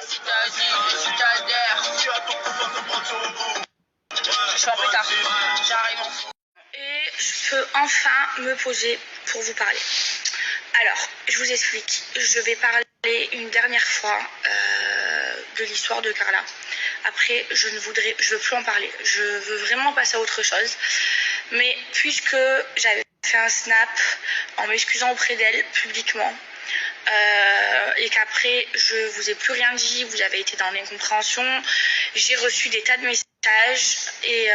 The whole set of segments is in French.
Je suis un peu tard, j'arrive. Et je peux enfin me poser pour vous parler. Alors, je vous explique. Je vais parler une dernière fois de l'histoire de Carla. Après, je veux plus en parler. Je veux vraiment passer à autre chose. Mais puisque j'avais fait un snap en m'excusant auprès d'elle publiquement, et qu'après je vous ai plus rien dit, vous avez été dans l'incompréhension, j'ai reçu des tas de messages et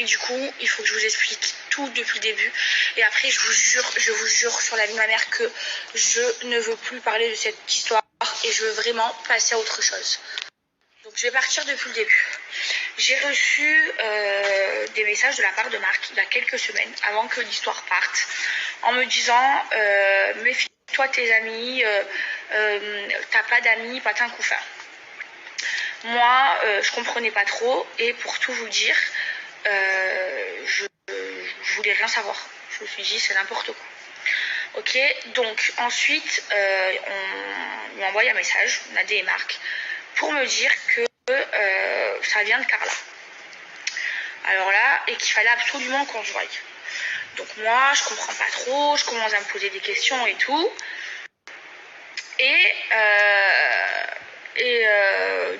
du coup il faut que je vous explique tout depuis le début. Et après je vous jure sur la vie de ma mère que je ne veux plus parler de cette histoire et je veux vraiment passer à autre chose. Donc je vais partir depuis le début. J'ai reçu des messages de la part de Marc il y a quelques semaines avant que l'histoire parte en me disant méfie-toi tes amis, t'as pas d'amis, patin couffin. Moi je comprenais pas trop et pour tout vous dire je voulais rien savoir. Je me suis dit c'est n'importe quoi. Ok, donc ensuite on m'a envoyé un message, Nadé et Marc, pour me dire que ça vient de Carla. Alors là, et qu'il fallait absolument qu'on se voie. Donc moi, je comprends pas trop, je commence à me poser des questions et tout. Et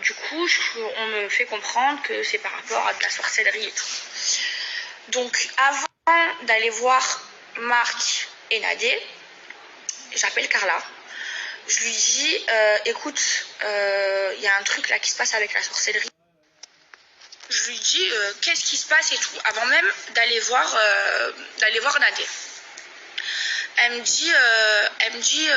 du coup, on me fait comprendre que c'est par rapport à de la sorcellerie et tout. Donc avant d'aller voir Marc et Nadé, j'appelle Carla. Je lui dis, écoute, y a un truc là qui se passe avec la sorcellerie. Je lui dis qu'est-ce qui se passe et tout, avant même d'aller voir Nadé. Elle me dit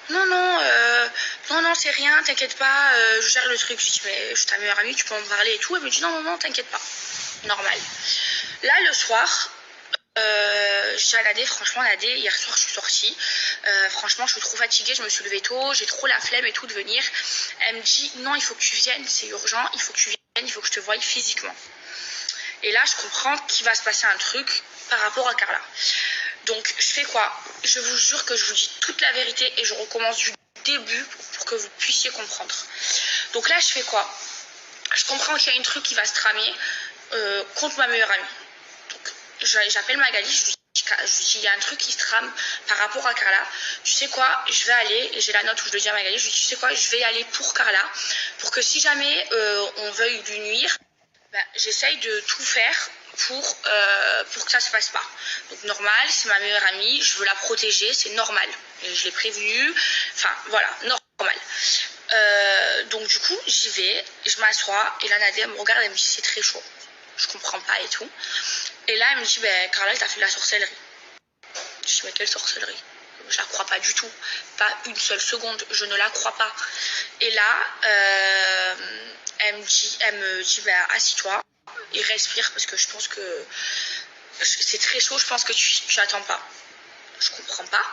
non, c'est rien, t'inquiète pas, je gère le truc. Je dis mais je suis ta meilleure amie, tu peux en parler et tout. Elle me dit non, t'inquiète pas, normal. Là le soir, je dis à Nadé, franchement Nadé, hier soir je suis sortie, franchement je suis trop fatiguée, je me suis levée tôt, j'ai trop la flemme et tout de venir. Elle me dit non, il faut que tu viennes, c'est urgent, il faut que tu viennes, il faut que je te voie physiquement. Et là je comprends qu'il va se passer un truc par rapport à Carla. Donc je fais quoi? Je vous jure que je vous dis toute la vérité et je recommence du début pour que vous puissiez comprendre. Donc là je fais quoi? Je comprends qu'il y a un truc qui va se tramer contre ma meilleure amie. Donc j'appelle Magali, je lui dis il y a un truc qui se trame par rapport à Carla. Tu sais quoi, je vais aller, et j'ai la note où je le dis à Magali, je lui dis tu sais quoi, je vais y aller pour Carla, pour que si jamais on veuille lui nuire, j'essaye de tout faire pour que ça se passe pas. Donc normal, c'est ma meilleure amie, je veux la protéger, c'est normal. Et je l'ai prévenue, enfin voilà, normal. Donc du coup, j'y vais, je m'assois, et là Nadia elle me regarde, elle me dit c'est très chaud. Je comprends pas et tout. Et là, elle me dit, Carla, elle t'a fait de la sorcellerie. Je dis, mais quelle sorcellerie? Je la crois pas du tout. Pas une seule seconde, je ne la crois pas. Et là, elle me dit, assis-toi et respire parce que je pense que c'est très chaud, je pense que tu attends pas. Je comprends pas.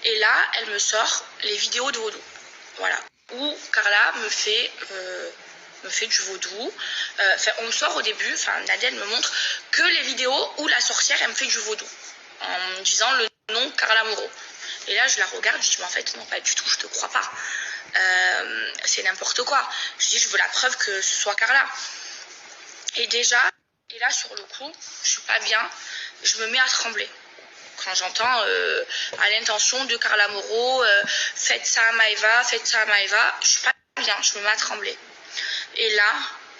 Et là, elle me sort les vidéos de vaudou. Voilà. Où Carla me fait du vaudou. On me sort au début, Nadia me montre que les vidéos où la sorcière elle me fait du vaudou en me disant le nom Carla Moreau. Et là je la regarde, je dis mais en fait non, pas du tout, je te crois pas. C'est n'importe quoi. Je dis je veux la preuve que ce soit Carla. Et là sur le coup, je suis pas bien, je me mets à trembler. Quand j'entends à l'intention de Carla Moreau, faites ça à Maëva, je suis pas bien, je me mets à trembler. Et là,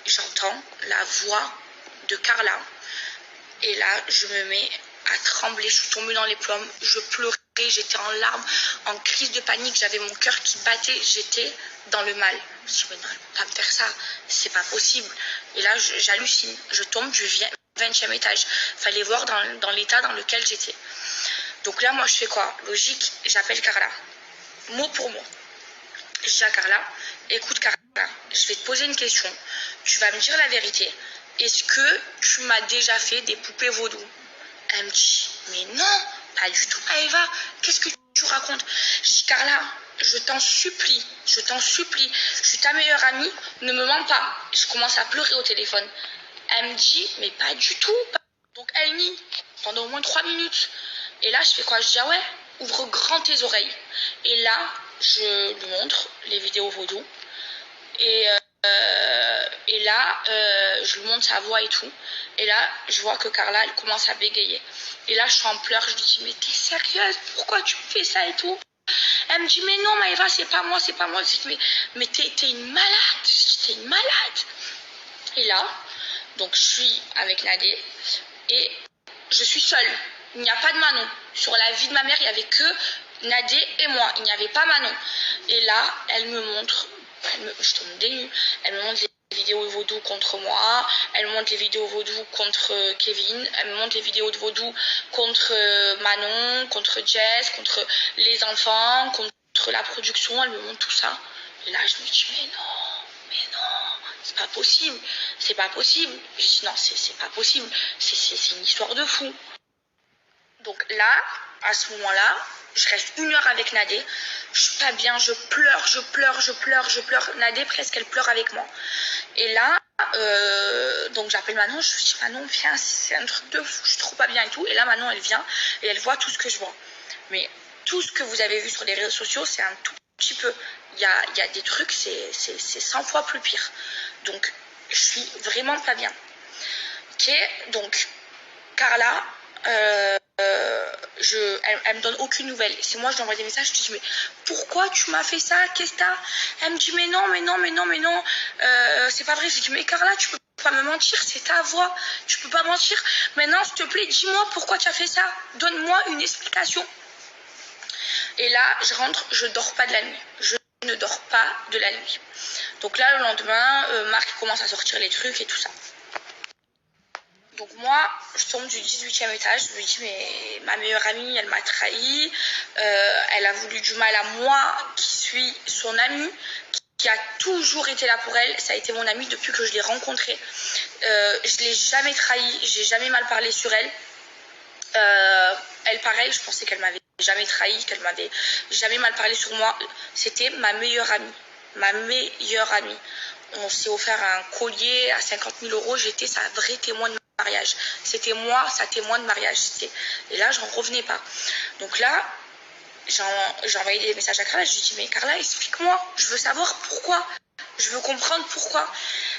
j'entends la voix de Carla. Et là, je me mets à trembler. Je suis tombée dans les pommes. Je pleurais. J'étais en larmes, en crise de panique. J'avais mon cœur qui battait. J'étais dans le mal. Je me suis dit, mais non, elle ne peut pas me faire ça. C'est pas possible. Et là, j'hallucine. Je tombe du 20e étage. Fallait voir dans l'état dans lequel j'étais. Donc là, moi, je fais quoi? Logique, j'appelle Carla. Mot pour mot. Je dis à Carla, écoute Carla, je vais te poser une question. Tu vas me dire la vérité. Est-ce que tu m'as déjà fait des poupées vaudou? Elle me dit, mais non, pas du tout. Ah Eva, qu'est-ce que tu racontes? Je dis Carla, je t'en supplie. Je suis ta meilleure amie, ne me mens pas. Je commence à pleurer au téléphone. Elle me dit, mais pas du tout. Donc elle nie pendant au moins 3 minutes. Et là, je fais quoi? Je dis, ah ouais, ouvre grand tes oreilles. Et là, je lui montre les vidéos vaudou. Et là, je lui montre sa voix et tout. Et là, je vois que Carla, elle commence à bégayer. Et là, je suis en pleurs. Je lui dis, mais t'es sérieuse? Pourquoi tu me fais ça et tout? Elle me dit, mais non, Maëva, c'est pas moi, c'est pas moi. Je dis, mais t'es une malade. Je dis, t'es une malade. Et là, donc je suis avec Nadé. Et je suis seule. Il n'y a pas de Manon. Sur la vie de ma mère, il n'y avait que Nadé et moi. Il n'y avait pas Manon. Et là, elle me montre, je tombe des nues, elle me montre les vidéos de vaudou contre moi, elle me montre les vidéos vaudou contre Kevin, elle me montre les vidéos de vaudou contre Manon, contre Jess, contre les enfants, contre la production, elle me montre tout ça. Et là, je me dis, mais non, c'est pas possible, c'est pas possible. Je dis, non, c'est pas possible, c'est une histoire de fou. Donc là, à ce moment-là, je reste 1 heure avec Nadé. Je suis pas bien, je pleure. Nadé, presque, elle pleure avec moi. Et là, donc j'appelle Manon, je lui dis, Manon, viens, c'est un truc de fou, je suis trop pas bien et tout. Et là, Manon, elle vient et elle voit tout ce que je vois. Mais tout ce que vous avez vu sur les réseaux sociaux, c'est un tout petit peu. Il y a des trucs, c'est 100 fois plus pire. Donc, je suis vraiment pas bien. Ok, donc, Carla, elle me donne aucune nouvelle. C'est moi, je lui envoie des messages, je lui dis, mais pourquoi tu m'as fait ça? Qu'est-ce que t'as? Elle me dit, mais non, c'est pas vrai. Je lui dis, mais Carla, tu peux pas me mentir, c'est ta voix, tu peux pas mentir. Maintenant, s'il te plaît, dis-moi pourquoi tu as fait ça. Donne-moi une explication. Et là, je rentre, je dors pas de la nuit. Je ne dors pas de la nuit. Donc là, le lendemain, Marc commence à sortir les trucs et tout ça. Donc moi, je tombe du 18e étage, je lui dis, mais ma meilleure amie, elle m'a trahi, elle a voulu du mal à moi, qui suis son amie, qui a toujours été là pour elle, ça a été mon amie depuis que je l'ai rencontrée. Je l'ai jamais trahie, j'ai jamais mal parlé sur elle. Elle, pareil, je pensais qu'elle m'avait jamais trahi, qu'elle m'avait jamais mal parlé sur moi. C'était ma meilleure amie, ma meilleure amie. On s'est offert un collier à 50 000 euros, j'étais sa vraie témoin de mariage. C'était moi, sa témoin de mariage. Et là, j'en revenais pas. Donc là, j'ai envoyé des messages à Carla, je lui ai dit, mais Carla, explique-moi, je veux savoir pourquoi. Je veux comprendre pourquoi.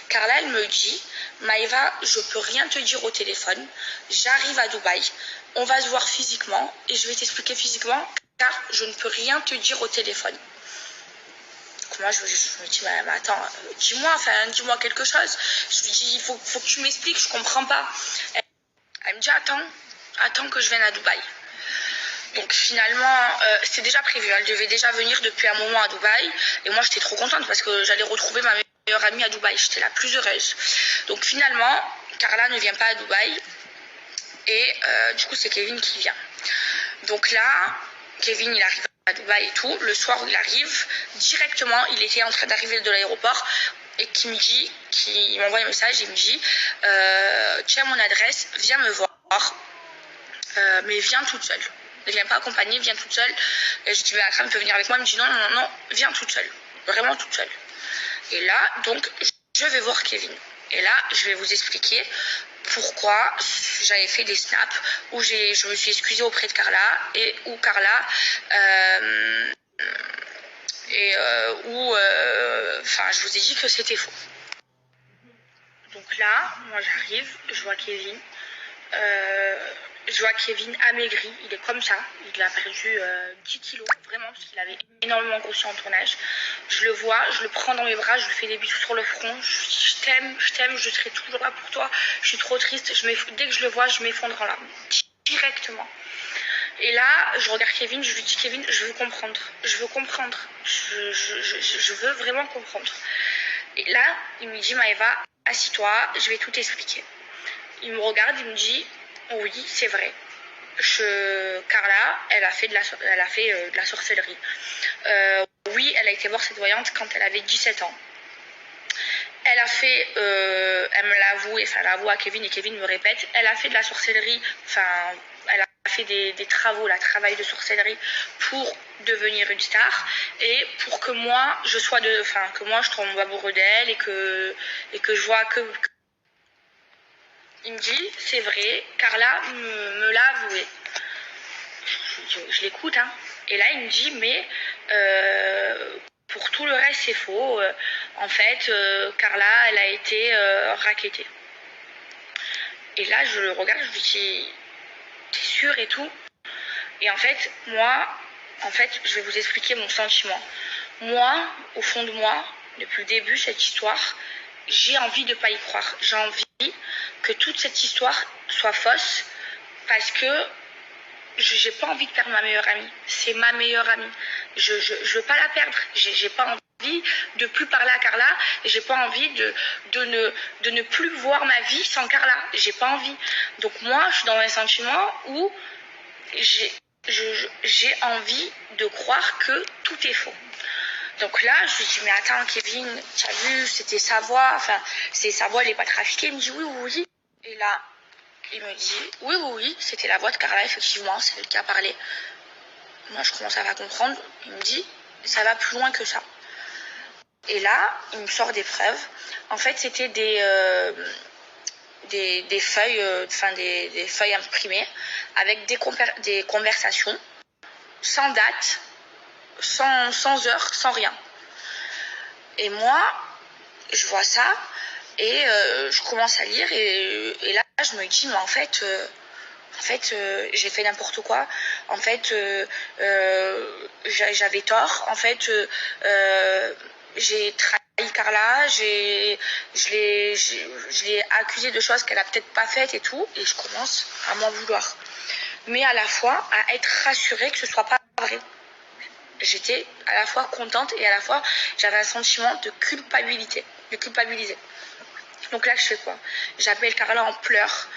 Carla, elle me dit, Maëva, je peux rien te dire au téléphone. J'arrive à Dubaï. On va se voir physiquement et je vais t'expliquer physiquement car je ne peux rien te dire au téléphone. Donc moi, je me dis, mais attends, dis-moi quelque chose. Je lui dis, il faut que tu m'expliques, je comprends pas. Elle me dit, attends que je vienne à Dubaï. Donc finalement, c'était déjà prévu. Elle devait déjà venir depuis un moment à Dubaï. Et moi, j'étais trop contente parce que j'allais retrouver ma meilleure amie à Dubaï. J'étais la plus heureuse. Donc finalement, Carla ne vient pas à Dubaï. Et du coup, c'est Kevin qui vient. Donc là, Kevin, il arrive à Dubaï et tout. Le soir où il arrive, directement, il était en train d'arriver de l'aéroport. Et il m'envoie un message, il me dit, tiens mon adresse, viens me voir. Mais viens toute seule. Ne viens pas accompagner, viens toute seule. Et je dis, mais Akram peut venir avec moi. Il me dit, non, viens toute seule. Vraiment toute seule. Et là, donc, je vais voir Kevin. Et là, je vais vous expliquer pourquoi j'avais fait des snaps où je me suis excusée auprès de Carla et où Carla je vous ai dit que c'était faux. Donc là, moi j'arrive, je vois Kevin amaigri, il est comme ça, il a perdu 10 kilos, vraiment, parce qu'il avait énormément grossi en tournage. Je le vois, je le prends dans mes bras, je lui fais des bisous sur le front, je dis je t'aime, je serai toujours là pour toi, je suis trop triste, dès que je le vois, je m'effondre en larmes, directement. Et là, je regarde Kevin, je lui dis, Kevin, je veux comprendre, je veux vraiment comprendre. Et là, il me dit, Maëva, assis-toi, je vais tout expliquer. Il me regarde, il me dit, oui, c'est vrai. Carla, elle a fait de la sorcellerie. Oui, elle a été voir cette voyante quand elle avait 17 ans. Elle a fait, elle me l'avoue, elle l'avoue à Kevin et Kevin me répète, elle a fait de la sorcellerie, elle a fait des travaux, travail de sorcellerie pour devenir une star et pour que moi, que moi je tombe amoureux d'elle et que je vois que il me dit, c'est vrai, Carla me l'a avoué. Je l'écoute, hein. Et là, il me dit, mais pour tout le reste, c'est faux. En fait, Carla, elle a été rackettée. Et là, je le regarde, je lui dis, t'es sûre et tout? Et en fait, moi, je vais vous expliquer mon sentiment. Moi, au fond de moi, depuis le début, cette histoire, j'ai envie de ne pas y croire. J'ai envie que toute cette histoire soit fausse parce que j'ai pas envie de perdre ma meilleure amie. C'est ma meilleure amie. Je veux pas la perdre. J'ai pas envie de plus parler à Carla. J'ai pas envie de ne plus voir ma vie sans Carla. J'ai pas envie. Donc moi, je suis dans un sentiment où j'ai envie de croire que tout est faux. Donc là, je lui dis, mais attends, Kevin, tu as vu, c'était sa voix, sa voix, elle n'est pas trafiquée. Il me dit, oui, oui, oui. Et là, il me dit, oui, oui, oui, c'était la voix de Carla, effectivement, c'est elle qui a parlé. Moi, je commence à pas comprendre. Il me dit, ça va plus loin que ça. Et là, il me sort des preuves. En fait, c'était des feuilles, des feuilles imprimées avec des conversations sans date, sans heure, sans rien. Et moi, je vois ça et je commence à lire et là, je me dis, mais en fait, j'ai fait n'importe quoi. En fait, j'avais tort. En fait, j'ai trahi Carla. Je l'ai accusée de choses qu'elle a peut-être pas faites et tout. Et je commence à m'en vouloir. Mais à la fois, à être rassurée que ce soit pas vrai. J'étais à la fois contente et à la fois, j'avais un sentiment de culpabilité. De culpabiliser. Donc là, je fais quoi? J'appelle Carla en pleurs.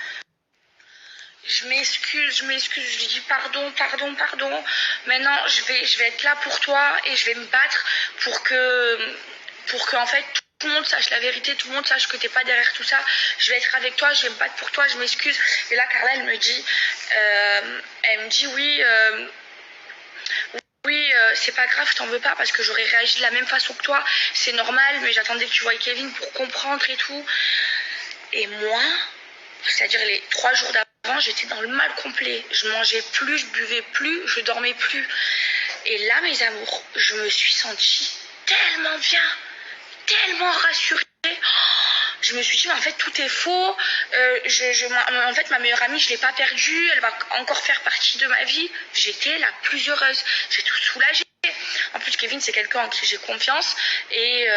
Je m'excuse, je lui dis pardon. Maintenant, je vais être là pour toi et je vais me battre pour que en fait, tout le monde sache la vérité, tout le monde sache que t'es pas derrière tout ça. Je vais être avec toi, je vais me battre pour toi, je m'excuse. Et là, Carla, elle me dit oui, c'est pas grave, je t'en veux pas parce que j'aurais réagi de la même façon que toi. C'est normal, mais j'attendais que tu voies Kevin pour comprendre et tout. Et moi, c'est-à-dire les 3 jours d'avant, j'étais dans le mal complet. Je mangeais plus, je buvais plus, je dormais plus. Et là, mes amours, je me suis sentie tellement bien, tellement rassurée. Je me suis dit, mais en fait, tout est faux. En fait, ma meilleure amie, je ne l'ai pas perdue. Elle va encore faire partie de ma vie. J'étais la plus heureuse. J'ai tout soulagé. En plus, Kevin, c'est quelqu'un en qui j'ai confiance. Et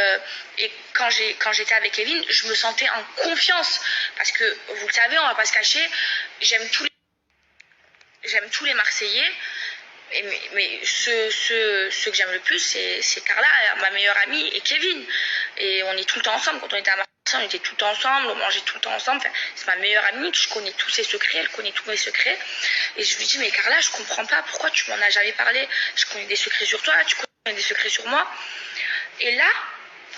quand j'étais avec Kevin, je me sentais en confiance. Parce que, vous le savez, on ne va pas se cacher, j'aime tous les Marseillais. Mais ceux que j'aime le plus, c'est Carla, ma meilleure amie, et Kevin. Et on est tout le temps ensemble. Quand on était à Marseille, on était tout le temps ensemble, on mangeait tout le temps ensemble. Enfin, c'est ma meilleure amie, je connais tous ses secrets, elle connaît tous mes secrets. Et je lui dis, mais Carla, je comprends pas, pourquoi tu m'en as jamais parlé? Je connais des secrets sur toi, tu connais des secrets sur moi. Et là,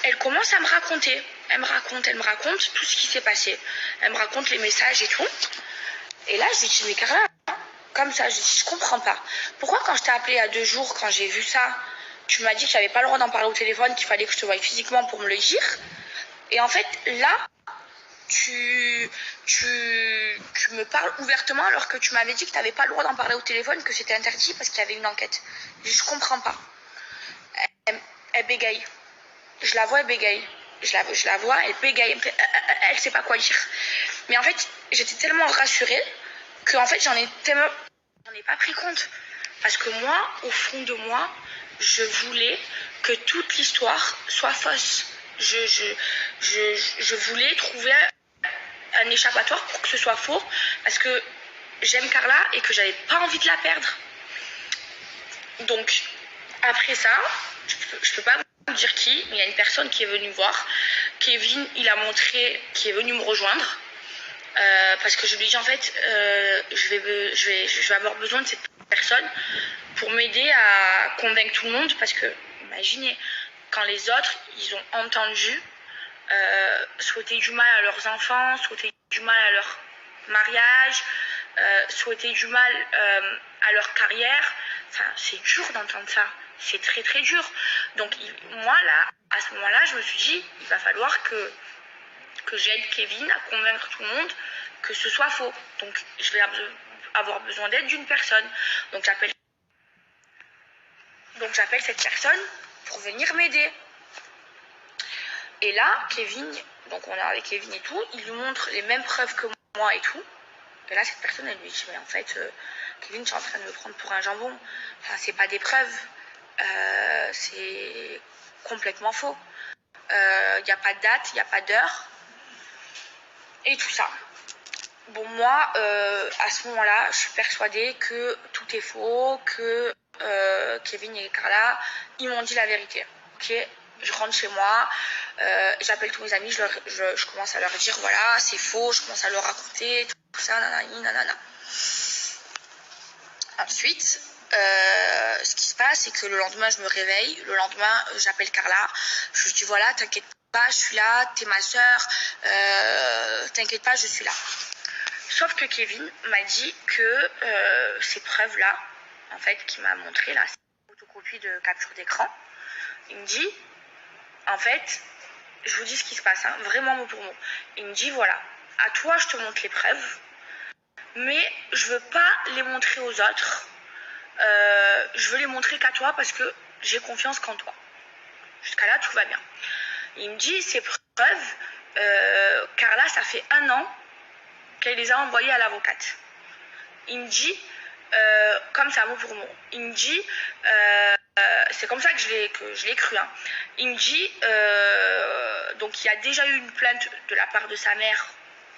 elle commence à me raconter. Elle me raconte tout ce qui s'est passé. Elle me raconte les messages et tout. Et là, je lui dis, mais Carla, comme ça, je comprends pas. Pourquoi quand je t'ai appelé il y a 2 jours, quand j'ai vu ça, tu m'as dit que j'avais pas le droit d'en parler au téléphone, qu'il fallait que je te voie physiquement pour me le dire. Et en fait, là, tu me parles ouvertement alors que tu m'avais dit que tu n'avais pas le droit d'en parler au téléphone, que c'était interdit parce qu'il y avait une enquête. Je comprends pas. Elle bégaye. Je la vois, elle bégaye. Je la vois, elle bégaye. Elle sait pas quoi dire. Mais en fait, j'étais tellement rassurée que en fait, j'en ai pas pris compte. Parce que moi, au fond de moi, je voulais que toute l'histoire soit fausse. Je voulais trouver un échappatoire pour que ce soit faux. Parce que j'aime Carla et que j'avais pas envie de la perdre. Donc, après ça, je peux pas vous dire qui, mais il y a une personne qui est venue me voir. Kevin, il a montré qui est venu me rejoindre. Parce que je lui ai dit en fait, je vais avoir besoin de cette personne pour m'aider à convaincre tout le monde. Parce que, imaginez, quand les autres, ils ont entendu souhaiter du mal à leurs enfants, souhaiter du mal à leur mariage, souhaiter du mal à leur carrière. Enfin, c'est dur d'entendre ça. C'est très très dur. Donc moi là, à ce moment-là, je me suis dit, il va falloir que j'aide Kevin à convaincre tout le monde que ce soit faux. Donc je vais avoir besoin d'aide d'une personne. Donc j'appelle cette personne pour venir m'aider. Et là, Kevin, donc on est avec Kevin et tout, il lui montre les mêmes preuves que moi et tout. Et là, cette personne, elle lui dit, mais en fait, Kevin, tu es en train de me prendre pour un jambon. Enfin, c'est pas des preuves. C'est complètement faux. Il n'y a pas de date, il n'y a pas d'heure. Et tout ça. Bon, moi, à ce moment-là, je suis persuadée que tout est faux, que Kevin et Carla, ils m'ont dit la vérité. Ok, je rentre chez moi, j'appelle tous mes amis, je commence à leur dire, voilà, c'est faux, je commence à leur raconter, tout ça, nanani, nanana. Ensuite, ce qui se passe, c'est que le lendemain, je me réveille. Le lendemain, j'appelle Carla. Je lui dis, voilà, t'inquiète pas, je suis là, t'es ma soeur. T'inquiète pas, je suis là. Sauf que Kevin m'a dit que ces preuves-là, en fait, qu'il m'a montré, là, c'est une photocopie de capture d'écran. Il me dit, en fait, je vous dis ce qui se passe, hein, vraiment mot pour mot. Il me dit, voilà, à toi, je te montre les preuves, mais je veux pas les montrer aux autres. Je veux les montrer qu'à toi parce que j'ai confiance qu'en toi. Jusqu'à là, tout va bien. Il me dit, ces preuves, Carla, ça fait 1 an qu'elle les a envoyées à l'avocate. Il me dit, comme ça, mot pour mot, il me dit, c'est comme ça que je l'ai cru, hein. Il me dit, donc il y a déjà eu une plainte de la part de sa mère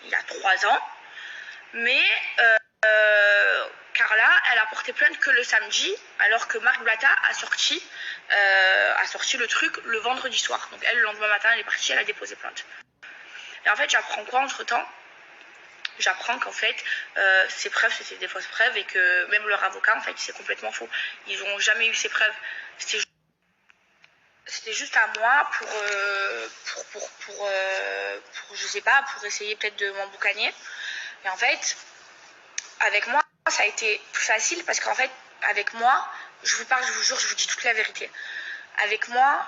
il y a 3 ans, mais Carla, elle a porté plainte que le samedi, alors que Marc Blata a sorti le truc le vendredi soir. Donc elle, le lendemain matin, elle est partie, elle a déposé plainte. Et en fait, j'apprends quoi entre-temps? J'apprends qu'en fait, ces preuves, c'était des fausses preuves et que même leur avocat, en fait, c'est complètement faux. Ils n'ont jamais eu ces preuves. C'était juste à moi pour je sais pas, pour essayer peut-être de m'emboucaner. Et en fait, avec moi, ça a été plus facile parce qu'en fait, avec moi, je vous parle, je vous jure, je vous dis toute la vérité. Avec moi,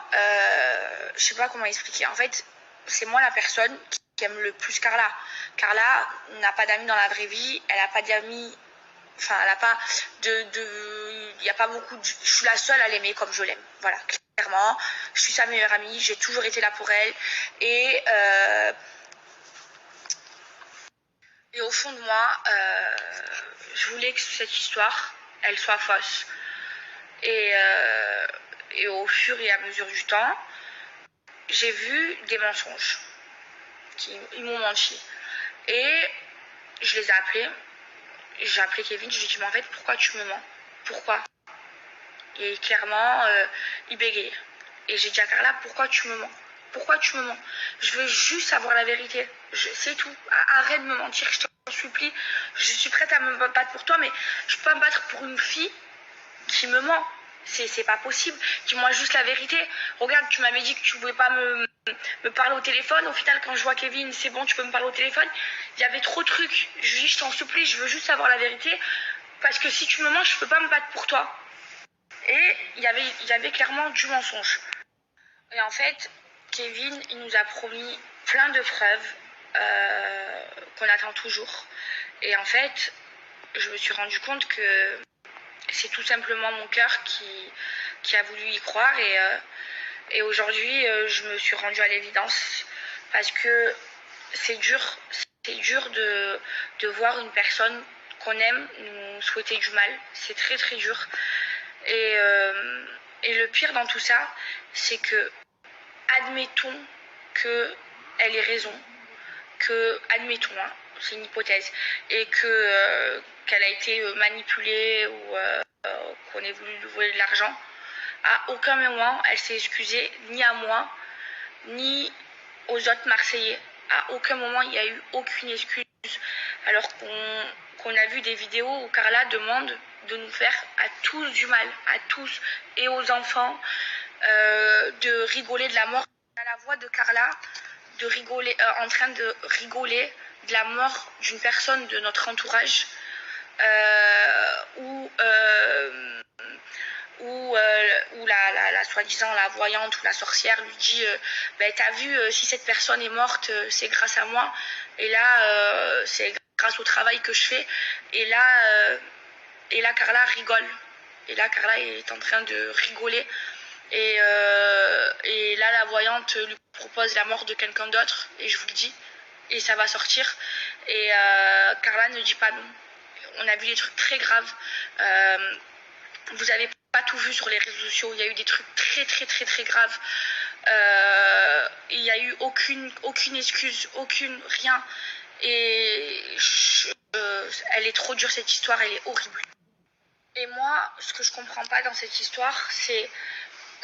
je sais pas comment expliquer. En fait, c'est moi la personne qui aime le plus Carla. Carla n'a pas d'amis dans la vraie vie, elle n'a pas d'amis, enfin, elle n'a pas il n'y a pas beaucoup je suis la seule à l'aimer comme je l'aime. Voilà, clairement. Je suis sa meilleure amie, j'ai toujours été là pour elle. Et au fond de moi, je voulais que cette histoire, elle soit fausse. Et au fur et à mesure du temps, j'ai vu des mensonges. Ils m'ont menti. Et je les ai appelés. J'ai appelé Kevin, je lui ai dit, mais en fait, pourquoi tu me mens? Pourquoi? Et clairement, il bégayait. Et j'ai dit à Carla, pourquoi tu me mens? Pourquoi tu me mens? Je veux juste savoir la vérité. C'est tout. Arrête de me mentir, je t'en supplie. Je suis prête à me battre pour toi, mais je peux pas me battre pour une fille qui me ment. C'est pas possible. Dis-moi juste la vérité. Regarde, tu m'avais dit que tu voulais pas me parler au téléphone. Au final, quand je vois Kevin, c'est bon, tu peux me parler au téléphone. Il y avait trop de trucs. Je lui dis, je t'en supplie, je veux juste savoir la vérité. Parce que si tu me mens, je peux pas me battre pour toi. Et il y avait clairement du mensonge. Et en fait, Kevin, il nous a promis plein de preuves qu'on attend toujours. Et en fait, je me suis rendu compte que c'est tout simplement mon cœur qui a voulu y croire. Et aujourd'hui, je me suis rendue à l'évidence parce que c'est dur de voir une personne qu'on aime nous souhaiter du mal. C'est très très dur. Et le pire dans tout ça, c'est que admettons qu'elle ait raison, admettons, hein, c'est une hypothèse, et qu'elle a été manipulée ou qu'on ait voulu lui voler de l'argent. À aucun moment, elle s'est excusée, ni à moi, ni aux autres Marseillais. À aucun moment, il n'y a eu aucune excuse. Alors qu'on a vu des vidéos où Carla demande de nous faire à tous du mal, à tous, et aux enfants, de rigoler de la mort. On a la voix de Carla de rigoler, en train de rigoler de la mort d'une personne de notre entourage, où la soi-disant la voyante ou la sorcière lui dit t'as vu, si cette personne est morte, c'est grâce à moi, et là c'est grâce au travail que je fais, et là Carla rigole, et là Carla est en train de rigoler, Et là, la voyante lui propose la mort de quelqu'un d'autre, et je vous le dis, et ça va sortir. Et Carla ne dit pas non. On a vu des trucs très graves. Vous avez pas tout vu sur les réseaux sociaux. Il y a eu des trucs très très très très graves. Il n'y a eu aucune excuse, rien. Et elle est trop dure, cette histoire, elle est horrible. Et moi, ce que je comprends pas dans cette histoire, c'est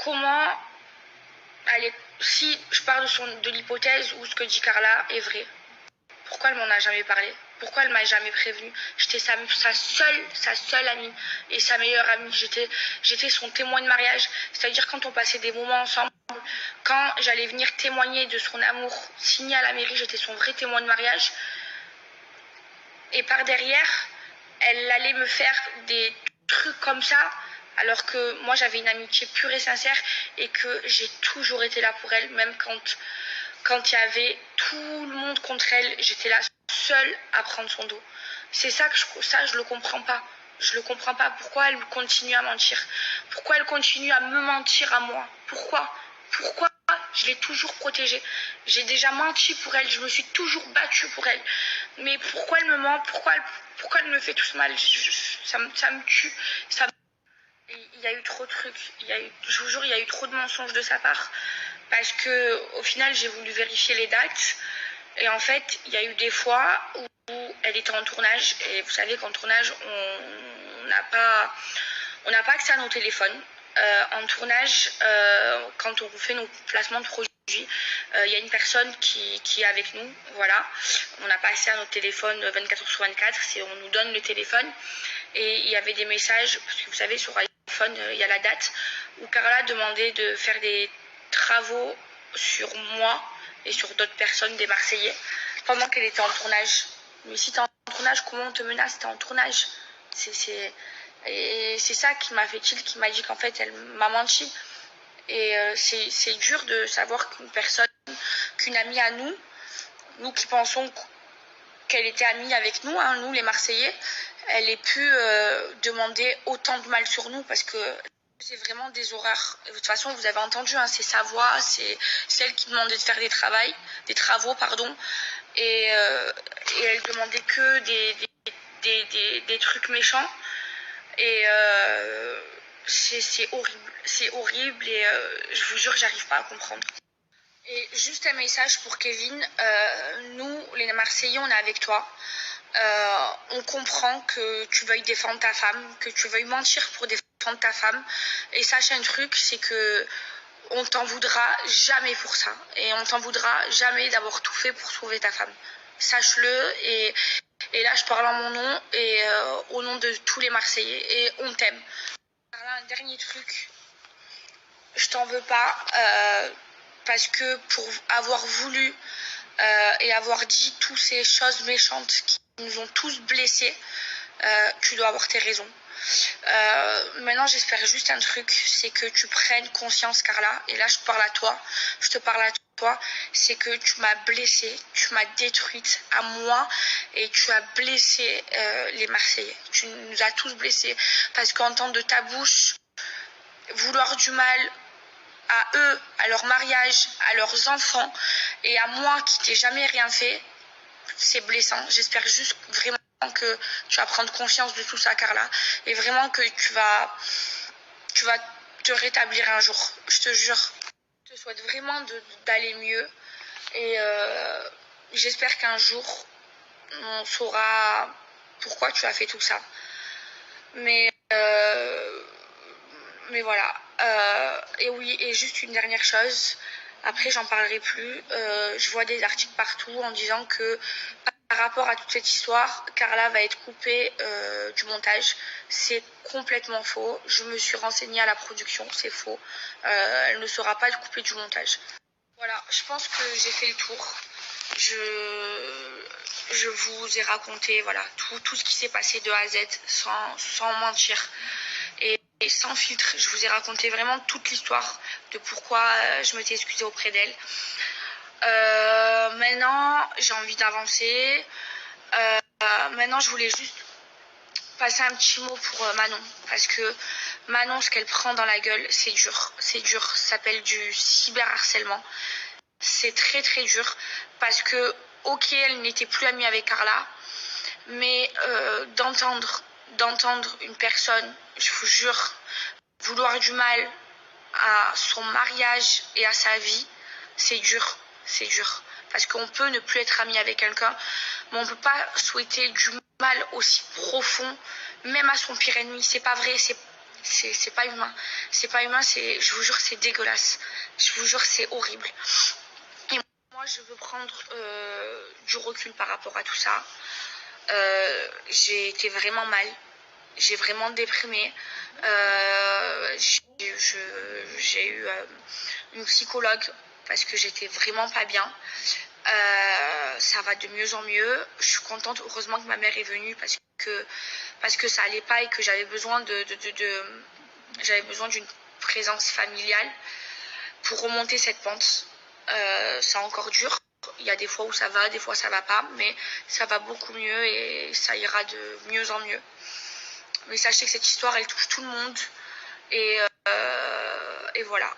comment si je parle de l'hypothèse où ce que dit Carla est vrai. Pourquoi elle m'en a jamais parlé? Pourquoi elle m'a jamais prévenu? J'étais sa seule amie et sa meilleure amie. J'étais son témoin de mariage. C'est-à-dire quand on passait des moments ensemble, quand j'allais venir témoigner de son amour signé à la mairie, j'étais son vrai témoin de mariage. Et par derrière, elle allait me faire des trucs comme ça, alors que moi j'avais une amitié pure et sincère et que j'ai toujours été là pour elle, même quand il y avait tout le monde contre elle, j'étais là seule à prendre son dos. C'est ça je le comprends pas. Je le comprends pas. Pourquoi elle continue à mentir? Pourquoi elle continue à me mentir à moi? Pourquoi je l'ai toujours protégée? J'ai déjà menti pour elle. Je me suis toujours battue pour elle. Mais pourquoi elle me ment? Pourquoi elle me fait tout ce mal? Ça me tue. Il y a eu trop de trucs. Je vous jure, il y a eu trop de mensonges de sa part. Parce que au final, j'ai voulu vérifier les dates. Et en fait, il y a eu des fois où elle était en tournage. Et vous savez qu'en tournage, on n'a pas accès à nos téléphones. En tournage, quand on fait nos placements de produits, il y a une personne qui est avec nous. Voilà. On n'a pas accès à notre téléphone 24h/24. On nous donne le téléphone. Et il y avait des messages, parce que vous savez, sur iPhone, il y a la date, où Carla demandait de faire des travaux sur moi et sur d'autres personnes, des Marseillais, pendant qu'elle était en tournage. Mais si t'es en tournage, comment on te menace? T'es en tournage. Et c'est ça qui m'a fait tilt, qui m'a dit qu'en fait, elle m'a menti. Et c'est dur de savoir qu'une amie à nous qui pensons qu'elle était amie avec nous, hein, nous les Marseillais, elle ait pu demander autant de mal sur nous, parce que c'est vraiment des horreurs. De toute façon, vous avez entendu, hein, c'est sa voix, c'est celle qui demandait de faire des travaux, pardon, et elle demandait que des trucs méchants. Et c'est horrible, et je vous jure, j'arrive pas à comprendre. Et juste un message pour Kevin, nous les Marseillais, on est avec toi. On comprend que tu veuilles défendre ta femme, que tu veuilles mentir pour défendre ta femme. Et sache un truc, c'est que on t'en voudra jamais pour ça. Et on t'en voudra jamais d'avoir tout fait pour sauver ta femme. Sache-le. Et là, je parle en mon nom et au nom de tous les Marseillais. Et on t'aime. Un dernier truc, je t'en veux pas. Parce que pour avoir voulu et avoir dit toutes ces choses méchantes qui nous ont tous blessés, tu dois avoir tes raisons. Maintenant, j'espère juste un truc, c'est que tu prennes conscience, Carla, et là je parle à toi, c'est que tu m'as blessée, tu m'as détruite à moi, et tu as blessé les Marseillais. Tu nous as tous blessés, parce qu'entendre de ta bouche vouloir du mal à eux, à leur mariage, à leurs enfants, et à moi qui t'ai jamais rien fait, c'est blessant. J'espère juste vraiment que tu vas prendre conscience de tout ça, Carla, et vraiment que tu vas te rétablir un jour. Je te jure. Je te souhaite vraiment d'aller mieux, et j'espère qu'un jour on saura pourquoi tu as fait tout ça. Mais voilà. Et oui, et juste une dernière chose. Après, j'en parlerai plus. Je vois des articles partout en disant que par rapport à toute cette histoire, Carla va être coupée du montage. C'est complètement faux. Je me suis renseignée à la production, c'est faux. Elle ne sera pas coupée du montage. Voilà, je pense que j'ai fait le tour. Je vous ai raconté voilà, tout ce qui s'est passé de A à Z sans mentir. Et sans filtre, je vous ai raconté vraiment toute l'histoire de pourquoi je m'étais excusée auprès d'elle. Maintenant, j'ai envie d'avancer. Maintenant, je voulais juste passer un petit mot pour Manon, parce que Manon, ce qu'elle prend dans la gueule, c'est dur. C'est dur. Ça s'appelle du cyberharcèlement. C'est très très dur parce que, ok, elle n'était plus amie avec Carla, mais d'entendre une personne, je vous jure, vouloir du mal à son mariage et à sa vie, c'est dur, c'est dur. Parce qu'on peut ne plus être ami avec quelqu'un, mais on ne peut pas souhaiter du mal aussi profond, même à son pire ennemi. C'est pas vrai, c'est pas humain. C'est pas humain, je vous jure, c'est dégueulasse. Je vous jure, c'est horrible. Et moi, je veux prendre du recul par rapport à tout ça. J'ai été vraiment mal. J'ai vraiment déprimé. J'ai eu une psychologue parce que j'étais vraiment pas bien. Ça va de mieux en mieux. Je suis contente, heureusement que ma mère est venue parce que ça allait pas et que j'avais besoin j'avais besoin d'une présence familiale pour remonter cette pente. C'est encore dur. Il y a des fois où ça va, des fois ça va pas, mais ça va beaucoup mieux et ça ira de mieux en mieux. Mais sachez que cette histoire, elle touche tout le monde et voilà.